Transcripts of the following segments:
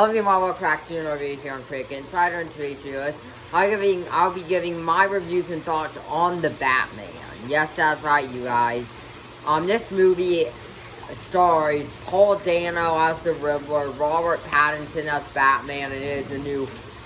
Hello everyone, welcome back to another video here on Quick Insider, and today's video is I'll be giving my reviews and thoughts on the Batman. Yes, that's right, you guys. This movie stars Paul Dano as the Riddler, Robert Pattinson as Batman, and it is a new,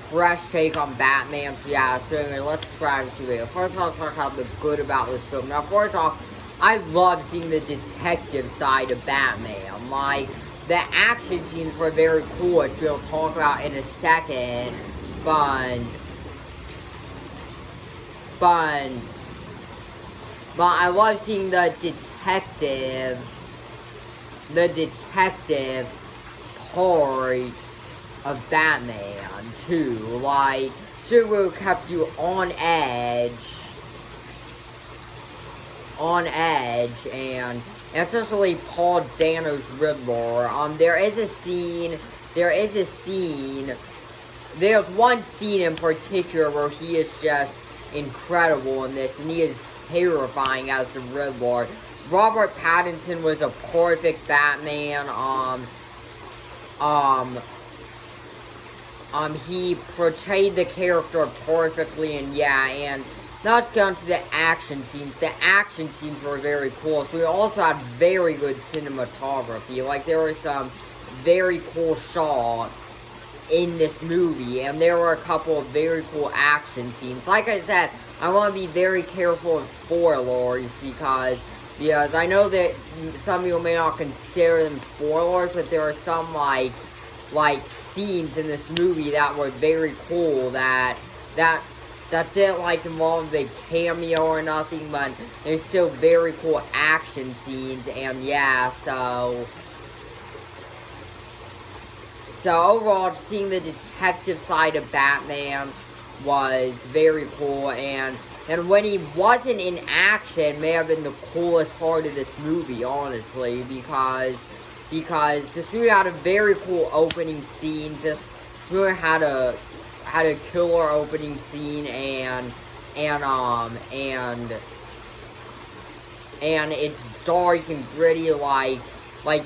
fresh take on Batman. So yeah, so anyway, let's subscribe to the video. First of all, let's talk about the good about this film. Now, first off, I love seeing the detective side of Batman. Like, the action scenes were very cool, which we'll talk about in a second, but I love seeing the detective part of Batman, too. Like, it really kept you on edge, and especially Paul Dano's Riddler. There's one scene in particular where he is just incredible in this, and he is terrifying as the Riddler. Robert Pattinson was a perfect Batman. He portrayed the character perfectly, and yeah, and now let's get on to the action scenes. The action scenes were very cool. So we also had very good cinematography. Like, there were some very cool shots in this movie, and there were a couple of very cool action scenes. Like I said, I want to be very careful of spoilers because I know that some people may not consider them spoilers, but there are some like scenes in this movie that were very cool that didn't involve a cameo or nothing, but there's still very cool action scenes, and yeah, so overall, seeing the detective side of Batman was very cool, and when he wasn't in action may have been the coolest part of this movie, honestly, because this movie had a very cool opening scene. This movie had a killer opening scene, and it's dark and gritty like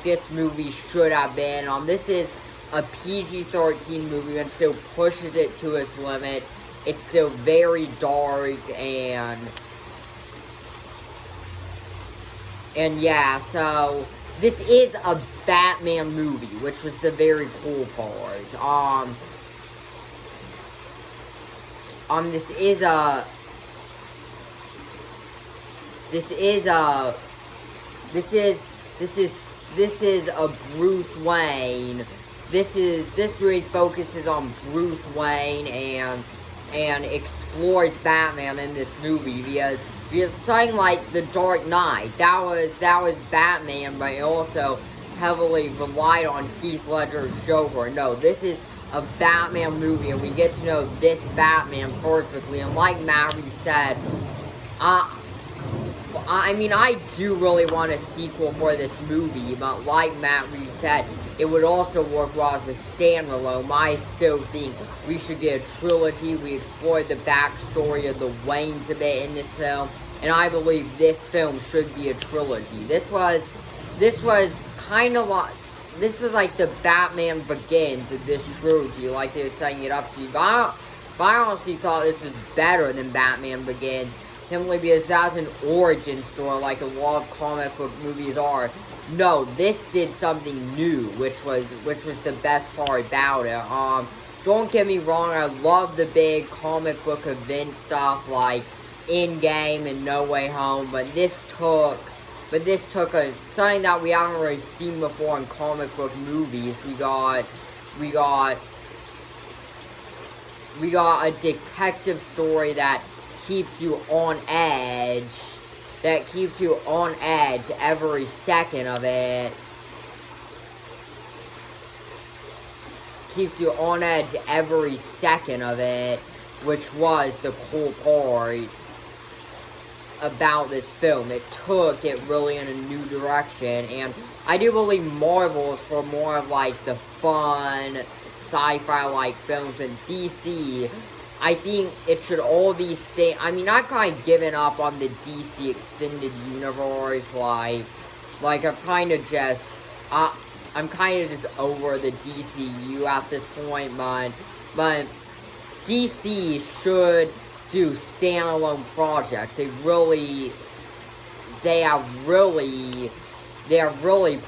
this movie should have been. This is a PG-13 movie and still pushes it to its limit. It's still very dark, and yeah, so this is a Batman movie, which was the very cool part. This is a Bruce Wayne. This really focuses on Bruce Wayne and explores Batman in this movie because something like The Dark Knight, that was Batman, but it also heavily relied on Heath Ledger's Joker. No, this is a Batman movie, and we get to know this Batman perfectly. And like Matt Reeves said, I do really want a sequel for this movie, but like Matt Reeves said, it would also work well as a standalone. I still think we should get a trilogy. We explored the backstory of the Waynes a bit in this film, and I believe this film should be a trilogy. This was like the Batman Begins of this trilogy, like they were setting it up to be. But I honestly thought this was better than Batman Begins, simply because that was an origin story like a lot of comic book movies are. No, this did something new, which was the best part about it. Don't get me wrong, I love the big comic book event stuff like Endgame and No Way Home, but this took something that we haven't really seen before in comic book movies. We got a detective story that keeps you on edge. Every second of it. Keeps you on edge every second of it, which was the cool part about this film. It took it really in a new direction, and I do believe Marvel is for more of like the fun sci-fi like films, and DC, I think it should all be I've kind of given up on the DC extended universe, like I've kind of just, I'm kind of just over the DCU at this point, but DC should do standalone projects. They have really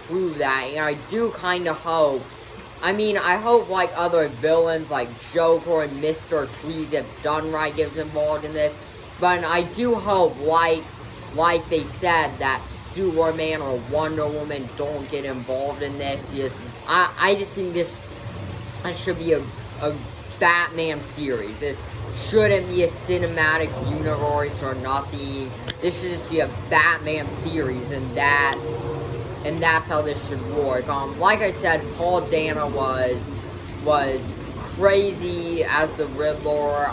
proved that, and I do kind of hope. I mean, I hope like other villains like Joker and Mr. Freeze, if done right, gets involved in this. But I do hope, like they said, that Superman or Wonder Woman don't get involved in this. I just think this should be a Batman series. This shouldn't be a cinematic universe or nothing. This should just be a Batman series, and that's how this should work. Like I said, Paul Dano was crazy as the Riddler.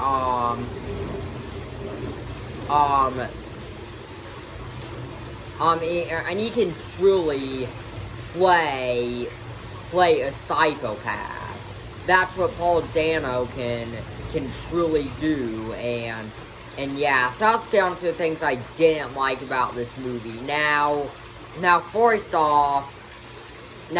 And he can truly play a psychopath. That's what Paul Dano can truly do, and yeah. So let's get on to the things I didn't like about this movie. Now first off, a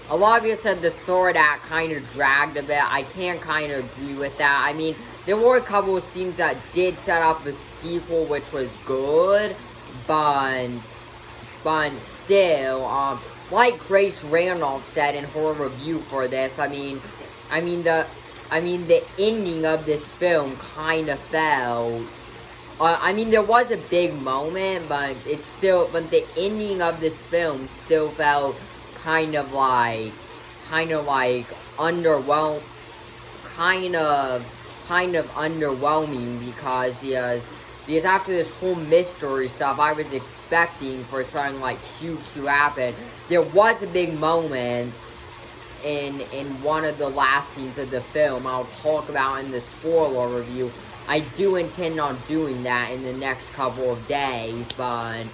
lot of you said the third act kind of dragged a bit. I can't kind of agree with that. I mean, there were a couple of scenes that did set up the sequel, which was good, but still, like Grace Randolph said in her review for this, I mean the ending of this film kind of felt. I mean, there was a big moment, but the ending of this film still felt kind of like underwhelming, kind of underwhelming, because after this whole mystery stuff, I was expecting for something like huge to happen. There was a big moment in one of the last scenes of the film I'll talk about in the spoiler review. I do intend on doing that in the next couple of days, but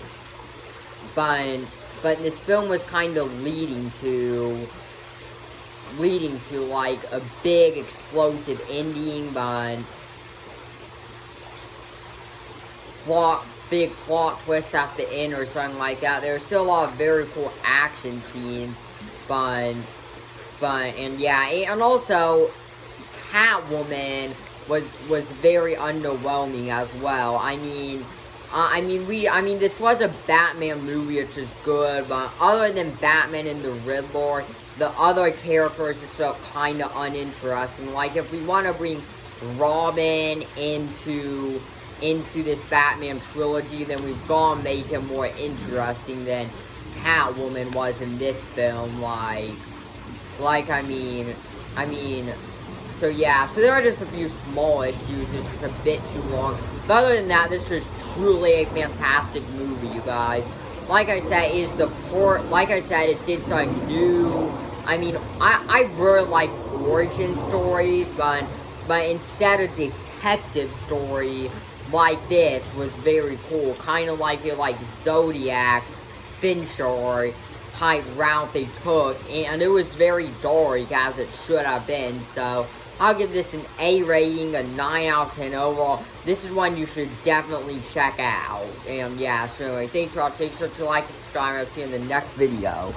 this film was kind of leading to like a big explosive ending, but big plot twist at the end or something like that. There's still a lot of very cool action scenes, and yeah, and also Catwoman was very underwhelming as well. I mean, this was a Batman movie, which is good, but other than Batman and the Riddler, the other characters just felt kind of uninteresting. Like, if we want to bring Robin into this Batman trilogy, then we've got to make him more interesting than Catwoman was in this film. I mean, so yeah, so there are just a few small issues. It's just a bit too long. But other than that, this was truly a fantastic movie, you guys. Like I said, it did something new. I mean, I really like origin stories, but instead of detective story like this was very cool. Kind of like Zodiac, Fincher type route they took, and it was very dark as it should have been. So I'll give this an A rating, a 9 out of 10 overall. This is one you should definitely check out. And yeah, so anyway, thanks for watching. Make sure to like and subscribe. I'll see you in the next video.